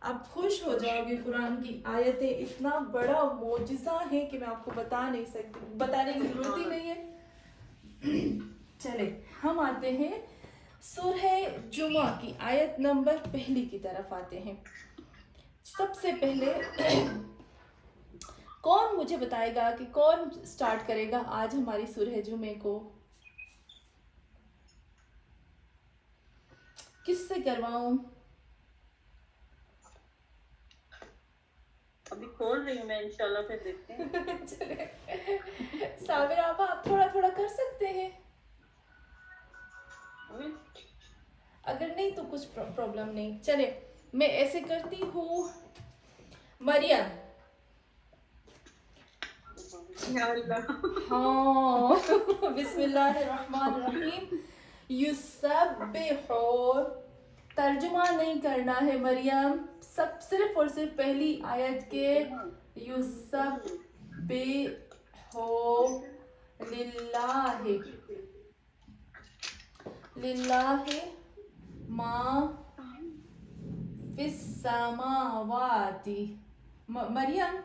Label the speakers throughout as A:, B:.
A: آپ خوش ہو جاؤ گے. قرآن کی آیتیں اتنا بڑا معجزہ ہے کہ میں آپ کو بتا نہیں سکتی, بتانے کی ضرورت ہی نہیں ہے. چلے ہم آتے ہیں سورہ جمعہ کی آیت نمبر پہلی کی طرف آتے ہیں. سب سے پہلے کون مجھے بتائے گا کہ کون سٹارٹ کرے گا آج ہماری سورہ جمعے کو؟ کس سے کرواؤں؟
B: ابھی کھول رہی ہوں میں, انشاءاللہ پھر دیکھتے ہیں.
A: چلے صابر آپا آپ تھوڑا تھوڑا کر سکتے ہیں, اگر نہیں تو کچھ پرابلم نہیں. چلے میں ایسے کرتی ہوں, مریم.
B: یا اللہ.
A: ہاں بسم اللہ الرحمن الرحیم. یسبح, ترجمہ نہیں کرنا ہے مریم, صرف اور صرف پہلی آیت کے یسبح للہ ما فی السماوات. مریم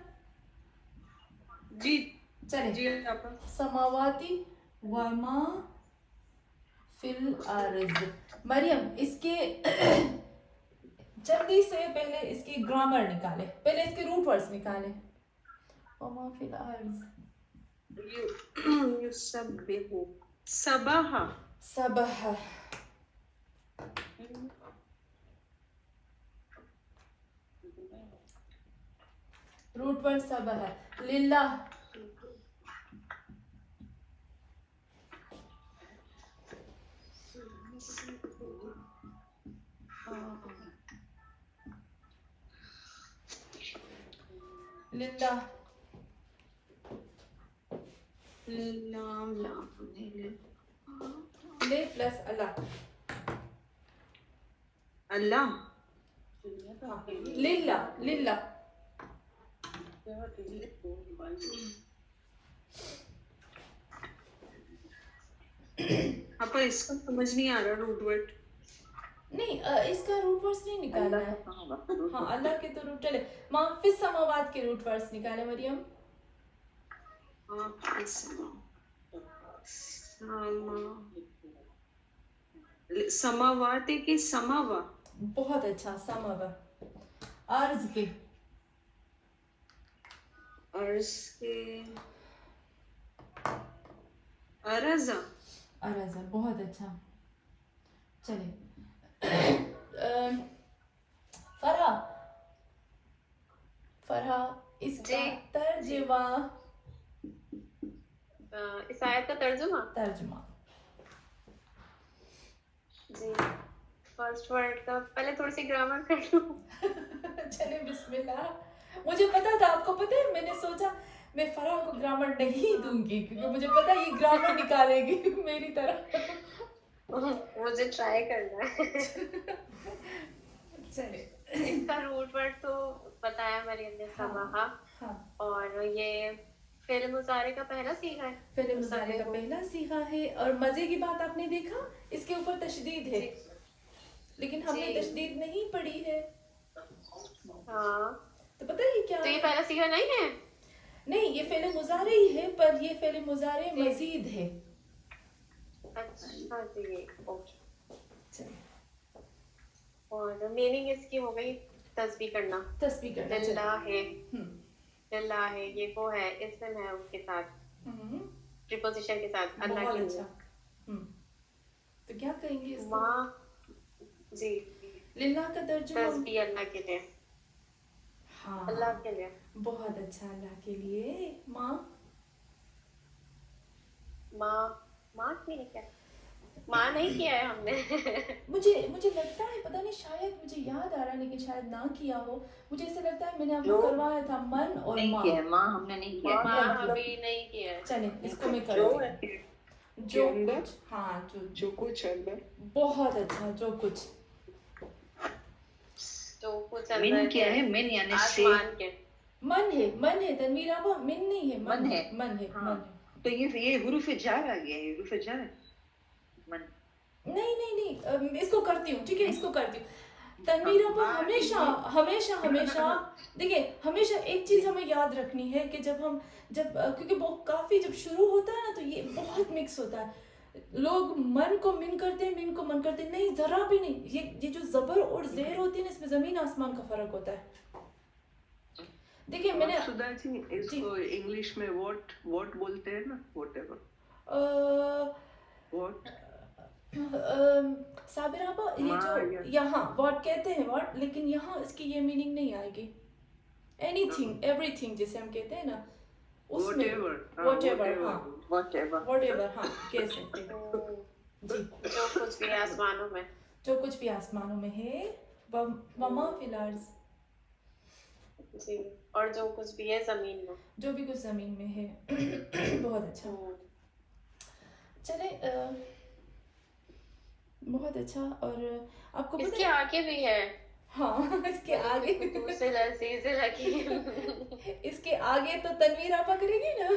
B: جی
A: چلے
B: جی آپ
A: سماواتی وما فی الارض. مریم اس کے جلدی سے پہلے اس کی گرامر نکالے, پہلے اس کے روٹ ورڈز نکالے. وما فی الارض
B: یسبح سبح
A: سبح, روٹ ورڈ سبح ہے. للہ للہ لے پلس اللہ,
B: اللہ
A: للہ للہ.
B: آپ اس کا سمجھ نہیں آ رہا روٹ ورڈ.
A: نہیں اس کا روٹ ورڈز نہیں نکالنا ہے. ہاں اللہ کے تو روٹ, چلے ما فی السماوات کے روٹ ورڈز نکالے مریم.
B: سماوات کے سماوا,
A: بہت اچھا. سماوا. عرض کے
B: عرض کے ارزا,
A: ارزا, بہت اچھا. چلے فرح, فرح اس کا ترجمہ.
C: اس آیت کا ترجمہ
A: ترجمہ
C: جی فرسٹ ورڈ کا پہلے تھوڑی سی گرامر کر لوں.
A: چلے بسم اللہ. مجھے پتا تھا, آپ کو پتا ہے, میں نے سوچا میں فرح کو گرامر نہیں دوں گی کیونکہ مجھے پتا یہ گرامر نکالے گی میری طرح.
C: مجھے ٹرائی کرنا ہے.
A: چلے
C: اس کا روٹ ورڈ تو بتایا مریم نے, سبحہ,
A: ہاں
C: اور یہ فعل مضارع کا پہلا صیغہ ہے.
A: فعل مضارع کا پہلا صیغہ ہے. اور مزے کی بات آپ نے دیکھا اس کے اوپر تشدید ہے, لیکن ہم نے تشدید نہیں پڑھی ہے.
C: ہاں
A: تو پتہ یہ کیا
C: تو یہ
A: ہے؟
C: پہلا صیغہ نہیں ہے.
A: نہیں, یہ فعل مضارع ہی ہے, پر یہ فعل مضارع مزید ہے.
C: اچھا جی, اوکے.
A: چلے
C: اور میننگ اس کی ہو گئی تسبیح کرنا.
A: تسبیح کرنا.
C: للہ ہے, للہ ہے, یہ وہ ہے اسم ہے اس کے ساتھ, پریپوزیشن کے ساتھ, اللہ کے لیے.
A: تو کیا کہیں گے اس کو؟
C: ماں جی
A: للہ کا ترجمہ
C: تسبیح اللہ کے لیے.
A: ہاں
C: اللہ کے لیے.
A: بہت اچھا, اللہ کے لیے. ماں
C: ماں ماں کی کیا ماں نہیں کیا ہے ہم نے.
A: مجھے لگتا ہے, پتہ نہیں, شاید مجھے یاد آ رہا ہے لیکن شاید نہ کیا ہو. مجھے ایسا لگتا ہے میں نے آپ کو کروایا تھا من اور ماں.
D: نہیں کیا, ماں ہم نے نہیں کیا.
C: ماں ابھی نہیں کیا ہے.
A: چلیں اس کو میں کرتی ہوں. جو کچھ, ہاں جو
B: کچھ اندر.
A: بہت اچھا. جو کچھ,
C: جو کچھ
D: من کیا ہے, من یعنی سے,
C: آسمان کے.
A: من ہے, من ہے تنویر آبا, من نہیں ہے,
D: من ہے.
A: من ہے,
D: ہاں.
A: من ہے.
D: تو یہ حروف جار آ گیا ہے, حروف جار من.
A: نہیں اس کو کرتی ہوں, ٹھیک ہے, اس کو کرتی ہوں. तनवीर आपा हमेशा हमेशा हमेशा देखिए, हमेशा एक चीज हमें याद रखनी है कि जब क्योंकि वो काफी जब शुरू होता है ना तो ये बहुत मिक्स होता है, लोग मन को मिन करते हैं, मिन को मन करते हैं, नहीं जरा भी नहीं, ये जो जबर और जेर होती है ना, इसमें जमीन आसमान का फर्क होता है। देखिए मैंने
E: सुधा जी इसको इंग्लिश में वॉट बोलते हैं ना, व्हाटएवर वॉट
A: साबिर आपा, ये जो यहाँ व्हाट कहते हैं व्हाट, लेकिन यहाँ इसकी ये मीनिंग नहीं आएगी। एनीथिंग एवरीथिंग जिसे हम कहते हैं ना, उसमें व्हाटएवर, हाँ व्हाटएवर, हाँ कह सकते हैं जी।
C: जो कुछ भी आसमानों में,
A: जो कुछ भी आसमानों में है, वमा फिल अर्ज़,
C: जी, और जो कुछ भी है जमीन में,
A: जो भी कुछ जमीन में है। बहुत अच्छा, चले बहुत अच्छा। और आपको पता
C: इसके
A: है,
C: आगे भी है,
A: हाँ इसके आगे
C: दूसरे लजीज हकीम।
A: इसके आगे तो तनवीर आपा करेगी ना।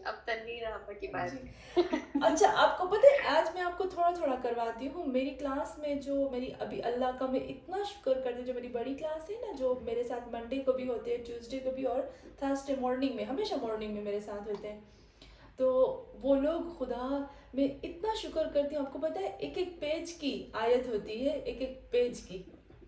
C: अब तनवीर आपा की बात।
A: अच्छा आपको पता है, आज मैं आपको थोड़ा थोड़ा करवाती हूँ। मेरी क्लास में जो मेरी अभी, अल्लाह का मैं इतना शुक्र करती हूँ, जो मेरी बड़ी क्लास है ना, जो मेरे साथ मंडे को भी होते हैं, ट्यूसडे को भी, और थर्सडे मॉर्निंग में, हमेशा मॉर्निंग में मेरे साथ होते हैं। तो वो लोग, खुदा मैं इतना शुक्र करती हूँ। आपको पता है, एक एक पेज की आयत होती है, एक एक पेज की,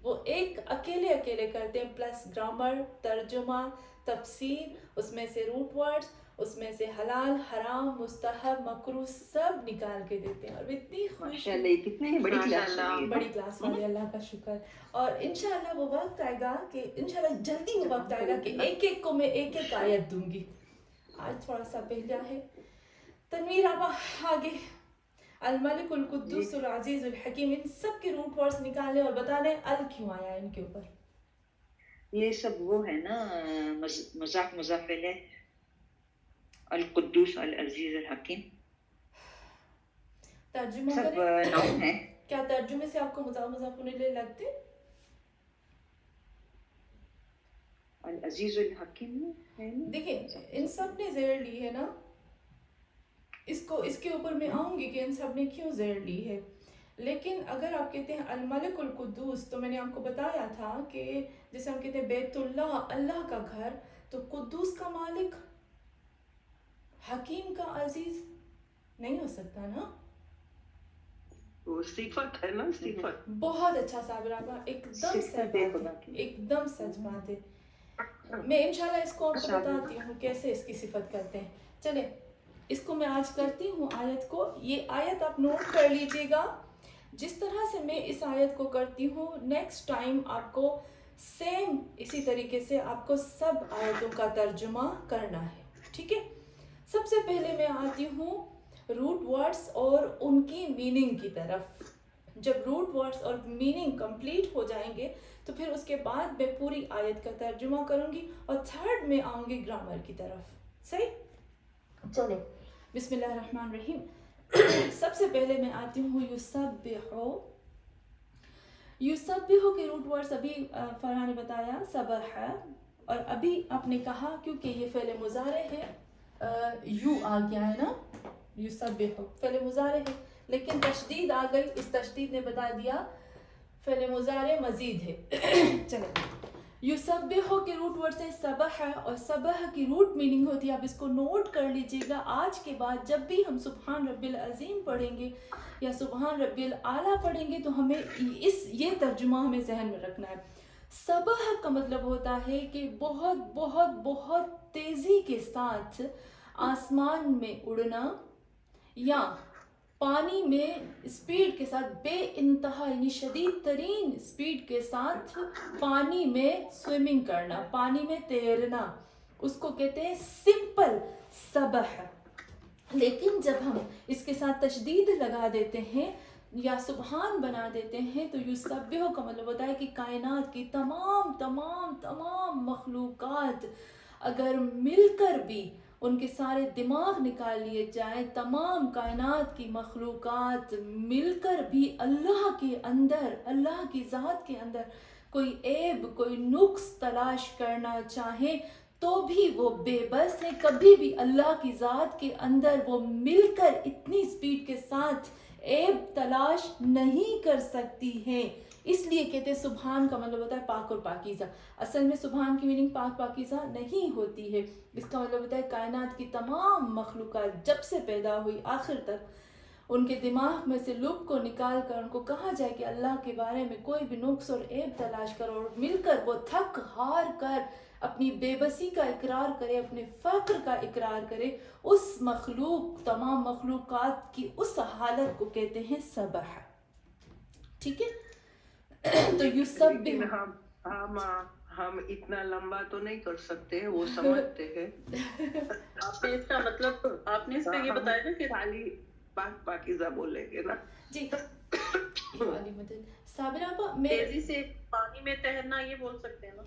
A: वो एक अकेले अकेले करते हैं, प्लस ग्रामर, तर्जुमा, तफसीर, उसमें से रूट वर्ड्स, उसमें से हलाल, हराम, मुस्तहब, मकरूह सब निकाल के देते हैं। और इतनी खुश,
D: माशाल्लाह, कितने ही बड़ी क्लास वाली है।
A: बड़ी क्लास वाले, अल्लाह का शुक्र। और इंशाल्लाह वो वक्त आएगा कि इंशाल्लाह जल्दी वो वक्त आएगा कि एक एक को मैं एक एक आयत दूंगी। आज थोड़ा सा पहला है। तनवीर आपा आगे, अल मलिक उल कुद्दूस उल अजीज उल हकीम, इन सब के रूट वर्ड्स निकालें और बता दें अल क्यों आया इनके ऊपर।
D: ये सब वो है ना, मजाक मुजाफिल है, अल कुद्दूस अल अजीज अल हकीम,
A: तर्जुमा
D: सब
A: करें,
D: नाम है।
A: क्या तर्जुमे से आपको मुजाफ ले लगते?
D: अल अजीज अल हकीम है ना?
A: देखिए इन सब ने ज़ेर ली है ना, इसको इसके ऊपर मैं आऊंगी कि इन सब ने क्यों ज़ेर ली है। लेकिन अगर आप कहते हैं अल मलिक उल कुद्दूस, तो मैंने आपको बताया था कि जैसे हम कहते हैं बैतुल्लाह, अल्लाह का घर, तो कुद्दूस का मालिक, हकीम का अजीज नहीं हो सकता ना।
E: वो सिफत है ना, सिफत।
A: बहुत अच्छा साबिर आपा, एकदम सच
D: सिफत है
A: बात
D: खुदा
A: है,
D: की।
A: एकदम सच बात है। मैं इंशाल्लाह इसको आपको बताती हूँ कैसे इसकी सिफत करते हैं। चले इसको मैं आज करती हूँ आयत को। ये आयत आप नोट कर लीजिएगा, जिस तरह से मैं इस आयत को करती हूँ, नेक्स्ट टाइम आपको सेम इसी तरीके से आपको सब आयतों का तर्जुमा करना है, ठीक है। सबसे पहले मैं आती हूँ रूट वर्ड्स और उनकी मीनिंग की तरफ। जब रूट वर्ड्स और मीनिंग कंप्लीट हो जाएंगे तो फिर उसके बाद मैं पूरी आयत का तर्जुमा करूँगी, और थर्ड में आऊँगी ग्रामर की तरफ। सही, चलो बिस्मिल्लाहिर्रहमानिर्रहीम। सबसे पहले मैं आती हूँ युसब्बिहु। युसब्बिहु के रूट वर्ड्स अभी फरहा ने बताया, सबह है, और अभी आपने कहा क्योंकि ये फ़ेल मुज़ारे है, यू आ गया है ना, युसब्बिहु फ़ेल मुज़ारे है, लेकिन तशदीद आ गई, इस तशदीद ने बता दिया फ़ेल मुज़ारे मज़ीद है। चलो, युसब्बिहु के रूट वर्ड से सबह है, और सबह की रूट मीनिंग होती है, आप इसको नोट कर लीजिएगा। आज के बाद जब भी हम सुबहान रब्बिल अज़ीम पढ़ेंगे या सुबहान रब्बिल आला पढ़ेंगे, तो हमें ये तर्जुमा हमें जहन में रखना है। सबह का मतलब होता है कि बहुत बहुत बहुत तेज़ी के साथ आसमान में उड़ना, या पानी में स्पीड के साथ बे इंतहा यानी शदीद तरीन स्पीड के साथ पानी में स्विमिंग करना, पानी में तैरना, उसको कहते हैं सिंपल सबह। लेकिन जब हम इसके साथ तशदीद लगा देते हैं या सुबहान बना देते हैं, तो युसब्बिहु का मतलब होता है कि कायनात की तमाम तमाम तमाम मखलूक़ात अगर मिलकर भी उनके सारे दिमाग निकाल लिए जाए, तमाम कायनात की मखलूक़ात मिलकर भी अल्लाह के अंदर, अल्लाह की ज़ात के अंदर कोई ऐब, कोई नुक्स तलाश करना चाहे तो भी वो बेबस है। कभी भी अल्लाह की ज़ात के अंदर वो मिलकर इतनी स्पीड के साथ عیب تلاش نہیں کر سکتی ہیں. اس لیے کہتے ہیں سبحان کا مطلب ہوتا ہے پاک اور پاکیزہ. اصل میں سبحان کی میننگ پاک پاکیزہ نہیں ہوتی ہے. اس کا مطلب ہوتا ہے کائنات کی تمام مخلوقات جب سے پیدا ہوئی آخر تک ان کے دماغ میں سے لب کو نکال کر ان کو کہا جائے کہ اللہ کے بارے میں کوئی بھی نقص اور عیب تلاش کرو اور مل کر وہ تھک ہار کر اپنی بے بسی کا اقرار کرے, اپنے فقر کا اقرار کرے. اس مخلوق تمام مخلوقات کی اس حالت کو کہتے ہیں سبح. ٹھیک ہے, تو
E: لیکن
A: یسبح.
E: ہم اتنا لمبا تو نہیں کر سکتے, وہ سمجھتے ہیں.
B: آپ نے اس کا مطلب آپ نے اس کا یہ بتایا نا کہ
E: خالی پاک پاکیزہ بولیں گے نا.
A: جی والی مدد صابرہ آپا میں
B: تیزی سے پانی میں تیرنا یہ بول سکتے ہیں نا.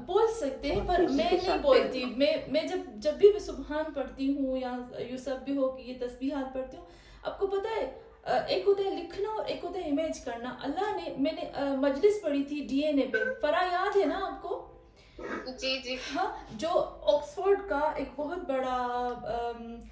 A: بول سکتے ہیں پر میں نہیں بولتی. میں جب بھی سبحان پڑھتی ہوں یا یسبح ہو کہ یہ تسبیحات پڑھتی ہوں, آپ کو پتہ ہے ایک ہوتا ہے لکھنا اور ایک ہوتا ہے امیج کرنا. اللہ نے, میں نے مجلس پڑھی تھی ڈی این اے پہ, فرا یاد ہے نا آپ کو؟
C: جی
A: ہاں, جو آکسفورڈ کا ایک بہت بڑا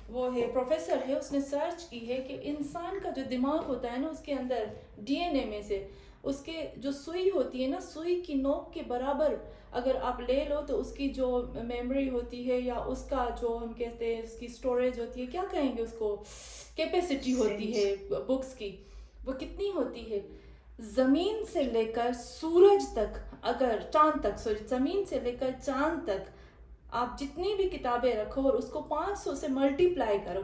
A: وہ ہے پروفیسر ہے, اس نے سرچ کی ہے کہ انسان کا جو دماغ ہوتا ہے نا, اس کے اندر ڈی این اے میں سے اس کے جو سوئی ہوتی ہے نا, سوئی کی نوک کے برابر اگر آپ لے لو تو اس کی جو میموری ہوتی ہے یا اس کا جو ہم کہتے ہیں اس کی اسٹوریج ہوتی ہے, کیا کہیں گے اس کو, کیپیسٹی ہوتی ہے بکس کی, وہ کتنی ہوتی ہے؟ زمین سے لے کر سورج تک, اگر چاند تک, سوری زمین سے لے کر چاند تک آپ جتنی بھی کتابیں رکھو اور اس کو 500 سے ملٹیپلائی کرو,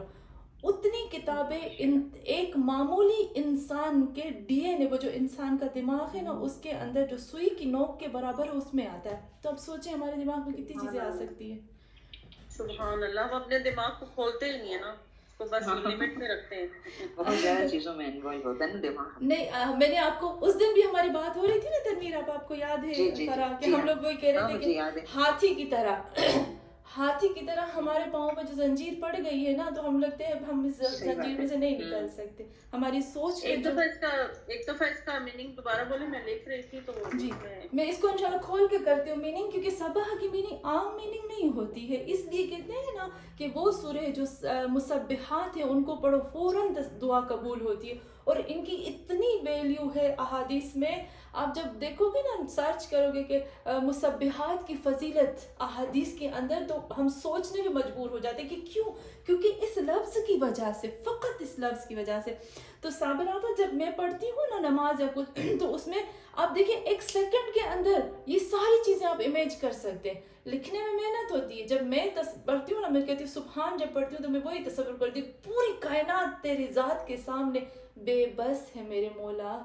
A: اتنی کتابیں ایک معمولی انسان کے ڈی این اے, وہ جو انسان کا دماغ ہے نا, اس کے اندر جو سوئی کی نوک کے برابر اس میں آتا ہے. تو اب سوچیں ہمارے دماغ میں کتنی چیزیں آ سکتی ہیں.
B: سبحان اللہ, ہم اپنے دماغ کو کھولتے ہی نہیں ہے نا, اس کو بس لمٹ میں رکھتے ہیں.
D: بہت زیادہ چیزوں میں انوالو ہوتا ہے نا دماغ.
A: نہیں, میں نے آپ کو اس دن بھی ہماری بات ہو رہی تھی نا تنویر, آپ کو یاد ہے فرا, کہ ہم لوگ وہی کہہ رہے تھے کہ ہاتھی کی طرح ہمارے پاؤں پہ جو زنجیر پڑ گئی ہے نا, تو ہم لگتے ہیں ہم اس زنجیر میں سے نہیں نکل سکتے. ہماری سوچ
B: ایک دفعہ اس کا میننگ دوبارہ بولے, میں لکھ رہی تھی تو
A: جی, میں اس کو انشاءاللہ کھول کے کرتی ہوں میننگ, کیونکہ سبح کی میننگ عام میننگ نہیں ہوتی ہے. اس لیے کہتے ہیں نا کہ وہ سورہ جو مسبحات ہیں ان کو پڑھو فوراً دعا قبول ہوتی ہے, اور ان کی اتنی ویلیو ہے احادیث میں. آپ جب دیکھو گے نا, سرچ کرو گے کہ مسبحات کی فضیلت احادیث کے اندر, تو ہم سوچنے میں مجبور ہو جاتے ہیں کہ کیوں, کیونکہ اس لفظ کی وجہ سے, فقط اس لفظ کی وجہ سے. تو صابرہ آپا جب میں پڑھتی ہوں نا نماز یا کچھ, تو اس میں آپ دیکھیں ایک سیکنڈ کے اندر یہ ساری چیزیں آپ امیج کر سکتے ہیں. لکھنے میں محنت ہوتی ہے. جب میں پڑھتی ہوں نا, میں کہتی ہوں سبحان, جب پڑھتی ہوں تو میں وہی تصور کرتی ہوں پوری کائنات تیری ذات کے سامنے بے بس ہے میرے مولا.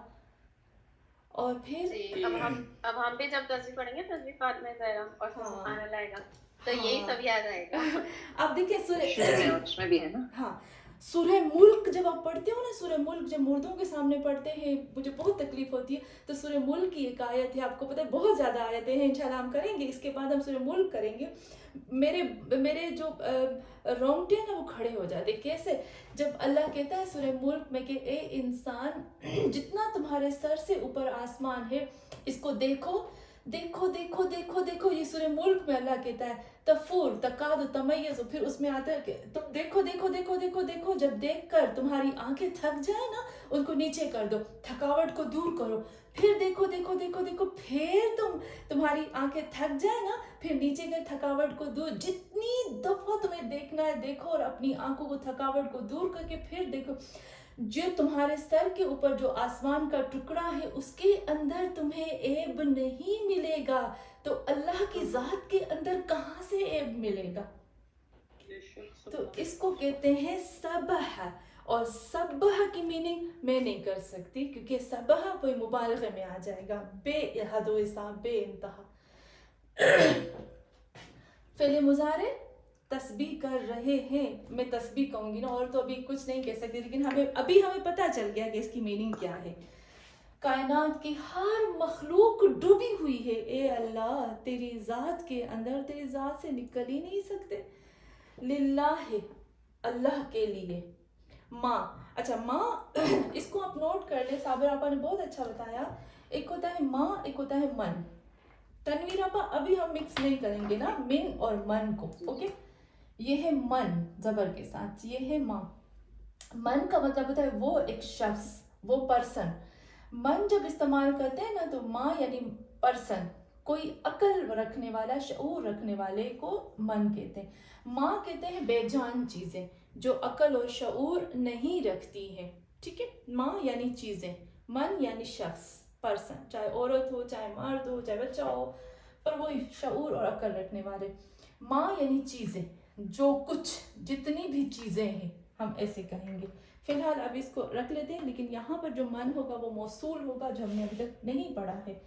A: اور پھر
C: اب ہم بھی جب تسبیح پڑھیں گے, تسبیح پاک میں جائے گا اور سبحان اللہ آئے گا, تو یہی سب یاد آئے گا.
A: اب دیکھیں
D: اس میں بھی ہے نا.
A: ہاں, سورہ ملک جب آپ پڑھتے ہو نا, سورہ ملک جب مردوں کے سامنے پڑھتے ہیں مجھے بہت تکلیف ہوتی ہے. تو سورہ ملک کی ایک آیت ہے, آپ کو پتہ ہے بہت زیادہ آیتیں ہیں, انشاءاللہ ہم کریں گے, اس کے بعد ہم سورہ ملک کریں گے. میرے جو رونگٹے ہیں نا وہ کھڑے ہو جاتے. کیسے؟ جب اللہ کہتا ہے سورہ ملک میں کہ اے انسان, جتنا تمہارے سر سے اوپر آسمان ہے اس کو دیکھو دیکھو دیکھو دیکھو دیکھو. یہ سورہ ملک میں اللہ کہتا ہے تفور تکاد تمیز, پھر اس میں آتا ہے کہ تم دیکھو دیکھو دیکھو دیکھو دیکھو. جب دیکھ کر تمہاری آنکھیں تھک جائے نا, ان کو نیچے کر دو, تھکاوٹ کو دور کرو. پھر دیکھو دیکھو دیکھو دیکھو, پھر تمہاری آنکھیں تھک جائے نا, پھر نیچے کر تھکاوٹ کو دور. جتنی دفعہ تمہیں دیکھنا ہے دیکھو, اور اپنی آنکھوں کو تھکاوٹ کو دور کر کے پھر دیکھو. جو تمہارے سر کے اوپر جو آسمان کا ٹکڑا ہے اس کے اندر تمہیں عیب نہیں ملے گا, تو اللہ کی ذات کے اندر کہاں سے عیب ملے گا؟ تو اس کو کہتے ہیں سبح. اور سبح کی میننگ میں نہیں کر سکتی, کیونکہ سبح کوئی مبالغے میں آ جائے گا, بے حد و حساب, بے انتہا. فعل مضارع تسبیح کر رہے ہیں, میں تسبیح کہوں گی نا, اور تو ابھی کچھ نہیں کہہ سکتی, لیکن ہمیں پتہ چل گیا کہ اس کی میننگ کیا ہے. کائنات کی ہر مخلوق ڈوبی ہوئی ہے اے اللہ تیری ذات کے اندر, تیری ذات سے نکل ہی نہیں سکتے. للہ ہے, اللہ کے لیے. ماں, اچھا ماں اس کو آپ نوٹ کر لیں, صابر آپا نے بہت اچھا بتایا. ایک ہوتا ہے ماں, ایک ہوتا ہے من. تنویر آپا ابھی ہم مکس نہیں کریں گے نا من اور من کو, اوکے. یہ ہے من زبر کے ساتھ, یہ ہے ماں. من का मतलब होता है वो एक शख्स, वो पर्सन. मन जब इस्तेमाल करते हैं ना तो माँ यानी पर्सन, कोई अकल रखने वाला, शऊर रखने वाले को मन कहते हैं. माँ कहते हैं बेजान चीज़ें जो अकल और शऊर नहीं रखती हैं. ठीक है, माँ यानी चीज़ें, मन यानी शख्स, पर्सन, चाहे औरत हो, चाहे मर्द हो, चाहे बच्चा हो, पर वही शऊर और अकल रखने वाले. माँ यानी चीज़ें, जो कुछ, जितनी भी चीज़ें हैं, हम ऐसे कहेंगे. फिलहाल अब इसको रख लेते हैं, लेकिन यहाँ पर जो मन होगा वो मौसूल होगा, जो हमने अभी तक नहीं पढ़ा है.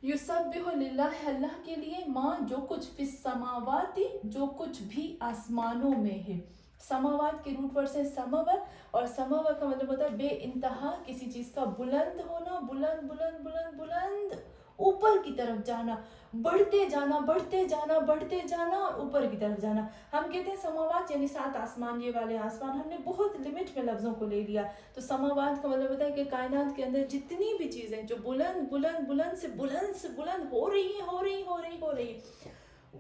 A: युसब्बिहु लिल्लाह, अल्लाह के लिए, माँ जो कुछ, फिस समावाती, जो कुछ भी आसमानों में है. समावात के रूट वर्ड से समवर, और समवर का मतलब होता है बे इंतहा, किसी चीज़ का बुलंद होना, बुलंद बुलंद बुलंद बुलंद, ऊपर की तरफ जाना, बढ़ते जाना बढ़ते जाना बढ़ते जाना, और ऊपर की तरफ जाना. हम कहते हैं समावात यानी 7 आसमान, ये वाले आसमान. हमने बहुत लिमिट में लफ्ज़ों को ले लिया. तो समावात का मतलब होता है कि कायनात के अंदर जितनी भी चीज़ें जो बुलंद बुलंद बुलंद से बुलंद हो रही है,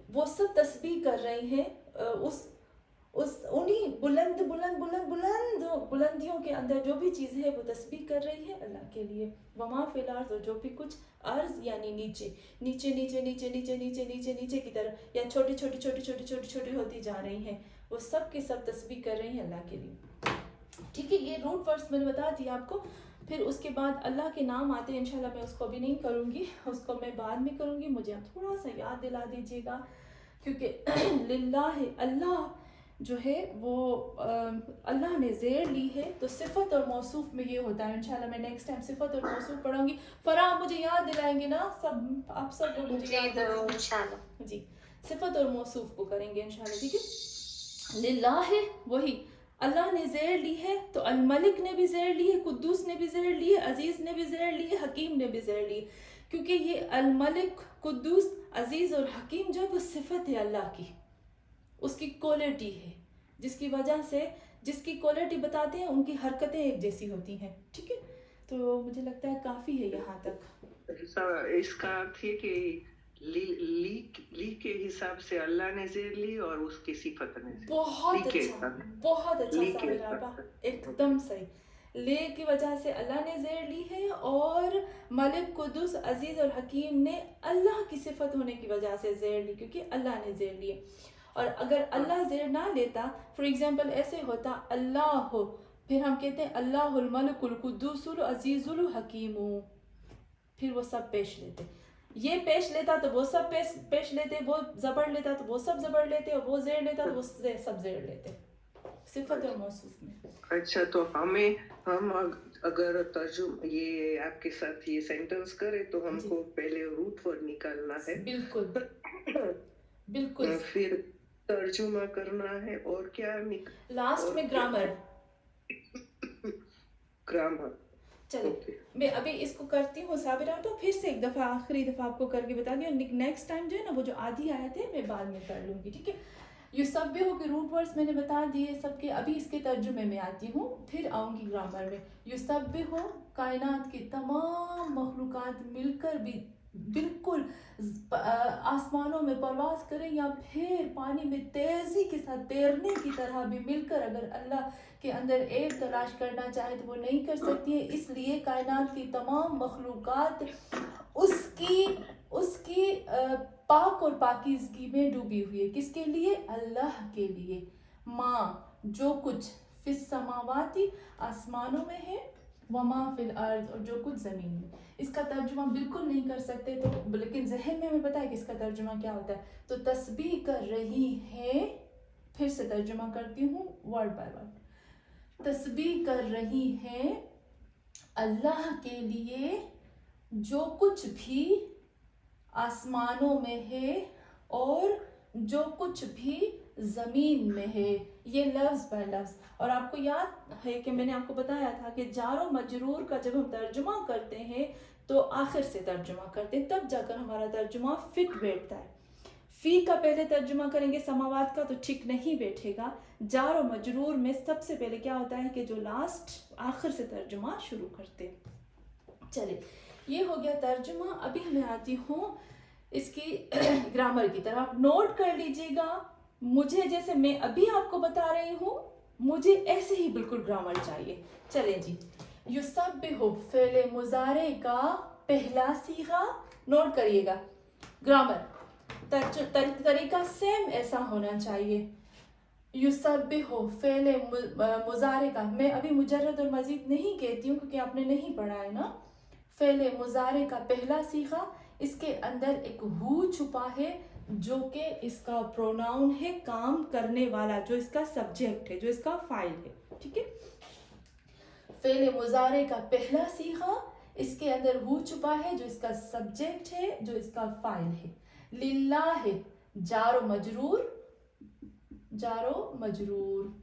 A: वो सब तस्बीह कर रही हैं उस उन्हीं बुलंद बुलंद बुलंद बुलंद बुलंदियों के अंदर जो भी चीज़ है वो तस्बीह कर रही है अल्लाह के लिए. वमा फिल अर्ज़, जो भी कुछ, अर्ज़ यानी नीचे नीचे नीचे नीचे नीचे नीचे नीचे नीचे की तरफ, या छोटी छोटी छोटी छोटी छोटी छोटी होती जा रही हैं, वो सब की सब तस्बीह कर रही हैं अल्लाह के लिए. ठीक है, ये रूट वर्ड्स मैंने बता दिया आपको. फिर उसके बाद अल्लाह के नाम आते हैं. इंशाल्लाह मैं उसको अभी नहीं करूँगी, उसको मैं बाद में करूँगी. मुझे आप थोड़ा सा याद दिला दीजिएगा, क्योंकि लिल्लाह, अल्लाह जो है वो अल्लाह ने ज़ेर ली है, तो सिफत और मौसूफ में ये होता है. इंशाल्लाह मैं नेक्स्ट टाइम सिफत और मौसूफ पढ़ूंगी. फराह मुझे याद दिलाएंगे ना सब, आप सब लोग मुझे याद दिलाएंगे
C: इंशाल्लाह.
A: जी. सिफत और मौसूफ को करेंगे इंशाल्लाह. ठीक है, लिल्लाह है वही, अल्लाह ने ज़ेर ली है, तो अल मलिक ने भी ज़ेर ली है, कुद्दूस ने भी ज़ेर ली है, अजीज़ ने भी ज़ेर ली है, हकीम ने भी ज़ेर ली है. क्योंकि ये अल मलिक, कुद्दूस, अजीज़ और हकीम जो है वो सिफत है अल्लाह की, उसकी क्वालिटी है, जिसकी वजह से, जिसकी क्वालिटी बताते हैं उनकी हरकतें एक जैसी होती हैं. ठीक है, तो मुझे लगता है काफ़ी है यहाँ तक.
E: इसका अर्थ है कि ली के हिसाब से अल्लाह ने ज़ेर ली और उसकी सिफत ने ज़ेर.
A: बहुत अच्छा, बहुत अच्छा सवाल आपका, एकदम सही. ले की वजह से अल्लाह ने ज़ेर ली है, और मलिक, कुद्दूस, अजीज़ और हकीम ने अल्लाह की सिफत होने की वजह से ज़ेर ली, क्योंकि अल्लाह ने ज़ेर ली. और अगर अल्लाह ज़ेर ना लेता, फॉर एग्जांपल ऐसे होता अल्लाह हो, फिर हम कहते हैं अल्लाहुल मलिकुल कुद्दूसुल अजीज़ुल हकीमु, फिर वो सब पेश लेते. ये पेश लेता तो वो सब पेश लेते, वो ज़बर लेता तो वो सब ज़बर लेते, और वो ज़ेर लेता तो वो सब ज़ेर लेते, सिफत और मौसूफ में.
E: अच्छा, तो हम अगर तर्जुम ये आपके साथ ये सेंटेंस करें तो हमको पहले रूट वर्ड निकालना है.
A: बिल्कुल बिल्कुल.
E: फिर तर्जुमा करना है, और क्या
A: लास्ट में ग्रामर. चलिए मैं अभी इसको करती हूँ साबिरा, तो फिर से एक दफ़ा आखिरी दफ़ा आपको करके बता दिया. नेक्स्ट टाइम जो है ना वो जो आधी आए थे मैं बाद में कर लूँगी. ठीक है, युसब्बिहु के रूट वर्ड्स मैंने बता दिए सबके. अभी इसके तर्जुमे में आती हूँ, फिर आऊँगी ग्रामर में. युसब्बिहु, कायनात की तमाम मखलूक़ात मिलकर भी बिल्कुल आसमानों में परवाज करें, या फिर पानी में तेज़ी के साथ तैरने की तरह भी मिलकर अगर अल्लाह के अंदर एक तलाश करना चाहे तो वो नहीं कर सकती है. इसलिए कायनात की तमाम मखलूक़ात उसकी पाक और पाकीज़गी में डूबी हुई है. किसके लिए? अल्लाह के लिए. माँ, जो कुछ, फिस समावाती, आसमानों में है, वमा फिल अर्ज़, और जो कुछ ज़मीन में. इसका तर्जुमा बिल्कुल नहीं कर सकते, तो लेकिन जहन में हमें पता है कि इसका तर्जुमा क्या होता है. तो तस्बीह कर रही है, फिर से तर्जुमा करती हूँ वर्ड बाय वर्ड. तस्बीह कर रही है अल्लाह के लिए जो कुछ भी आसमानों में है और जो कुछ भी ज़मीन में है. ये लफ्ज़ बाय लफ्ज़. और आपको याद है कि मैंने आपको बताया था कि जार और मजरूर का जब हम तर्जुमा करते हैं तो आखिर से तर्जुमा करते हैं, तब जाकर हमारा तर्जुमा फिट बैठता है. फ़ी का पहले तर्जुमा करेंगे समावात का तो ठीक नहीं बैठेगा. जार और मजरूर में सबसे पहले क्या होता है कि जो लास्ट आखिर से तर्जुमा शुरू करते. चले, ये हो गया तर्जुमा. अभी मैं आती हूँ इसकी ग्रामर की तरफ. आप नोट कर लीजिएगा, मुझे जैसे मैं अभी आपको बता रही हूँ मुझे ऐसे ही बिल्कुल ग्रामर चाहिए. चलें जी. युसब्बिहु फ़ेल मुज़ारे का पहला सीगा, नोट करिएगा. ग्रामर तरीका सेम ऐसा होना चाहिए. युसब्बिहु फ़ेल मुज़ारे का, मैं अभी मुजर्रद और मज़ीद नहीं कहती हूँ क्योंकि आपने नहीं पढ़ा है ना. फ़ेल मुज़ारे का पहला सीगा, इसके अंदर एक हु छुपा है जो कि इसका प्रोनाउन है, काम करने वाला, जो इसका सब्जेक्ट है, जो इसका फाइल है. ठीक है. फ़ेल मुज़ारे का पहला सीगा, इसके अंदर हु छुपा है जो इसका सब्जेक्ट है, जो इसका फाइल है. लिल्लाह जारो मजरूर, जारो मजरूर,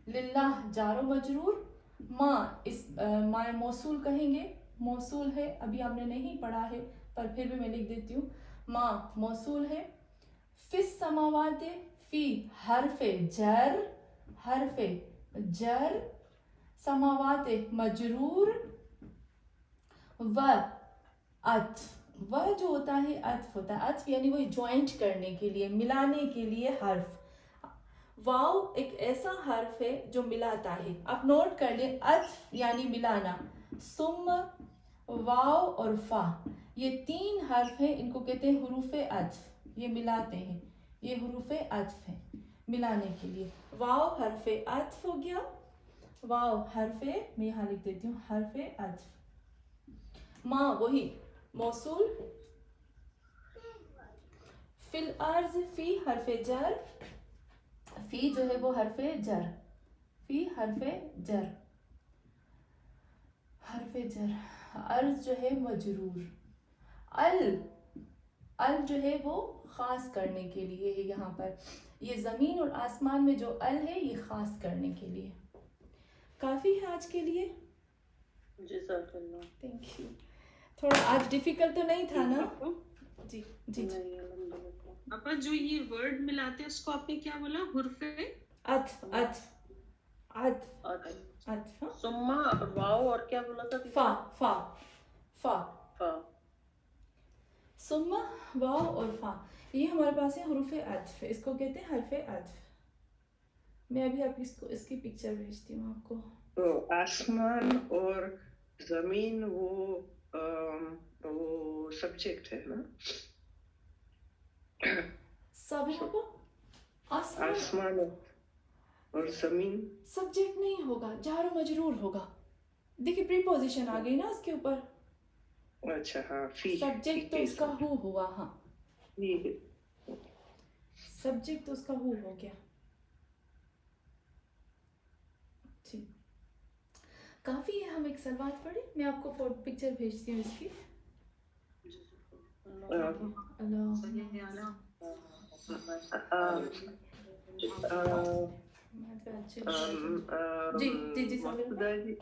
A: लिल्लाह जारो मजरूर. माँ, इस माँ मौसूल कहेंगे, मौसूल है, अभी आपने नहीं पढ़ा है पर फिर भी मैं लिख देती हूँ. माँ मौसूल है. फिस समावाते, फी हरफे जर, हरफे जर. समावाते मजरूर. व अत्फ, वह जो होता है अत्फ होता है. अत्फ यानी वही ज्वाइंट करने के लिए, मिलाने के लिए हर्फ. वाव एक ऐसा हर्फ है जो मिलाता है. आप नोट कर लें, अत्फ यानी मिलाना. सुम, वाव और फा, ये तीन हर्फ हैं, इनको कहते हैं हुरूफे अत्फ. ये मिलाते हैं, ये हुरूफे अत्फ हैं मिलाने के लिए. वाव हर्फे अत्फ हो गया. वाव हर्फे, मैं यहाँ लिख देती हूँ हर्फे अत्फ. माँ वही मौसूल. फिल अर्ज, फी हर्फे जर, फी जो है वो हर्फे जर, फी हर्फे जर, हर्फे जर. अर्ज जो है मजरूर. अल, अल जो है वो खास करने के लिए है. यहाँ पर ये ज़मीन और आसमान में जो अल है ये खास करने के लिए. काफ़ी है आज के लिए.
B: जज़ाकल्लाह.
A: Thank you. थोड़ा आज डिफिकल्ट तो नहीं था ना. जी जी.
B: नहीं, अल्हम्दुलिल्लाह.
F: अपा जो ये वर्ड मिलाते हैं उसको आपने क्या बोला? हुर्फे
A: अत्फ, अत्फ, अत्फ,
B: अच्छा.
A: अत्फ.
B: सुम्मा वाव और क्या बोला था?
A: फा, फा, फा.
B: फा.
A: सुम्मा, वाव और फा, ये हमारे पास है हुरूफे अत्फ. इसको कहते हैं हरफे अत्फ. मैं अभी आप इसको इसकी पिक्चर भेजती हूँ आपको.
E: तो आसमान और जमीन वो सब्जेक्ट है ना.
A: सब है को आसमान
E: आसमान और जमीन
A: सब्जेक्ट नहीं होगा, जार मजरूर होगा. देखिए प्रीपोजिशन आ गई ना इसके ऊपर.
E: अच्छा हाँ. फी
A: सब्जेक्ट तो उसका हु हुआ. हाँ,
E: फी.
A: सब्जेक्ट तो उसका हु हो गया. जी, काफी है. हम एक सलवात पढ़े, मैं आपको पिक्चर भेजती हूँ इसकी. अल्लाह जी जी जी
E: मकसूदा जी,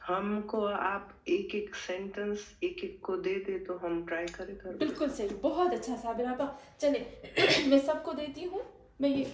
E: हमको आप एक एक सेंटेंस एक एक को दे दे तो हम ट्राई करें कर.
A: बिल्कुल सही. बहुत अच्छा साबिर आपा. चले मैं सबको देती हूँ. मैं ये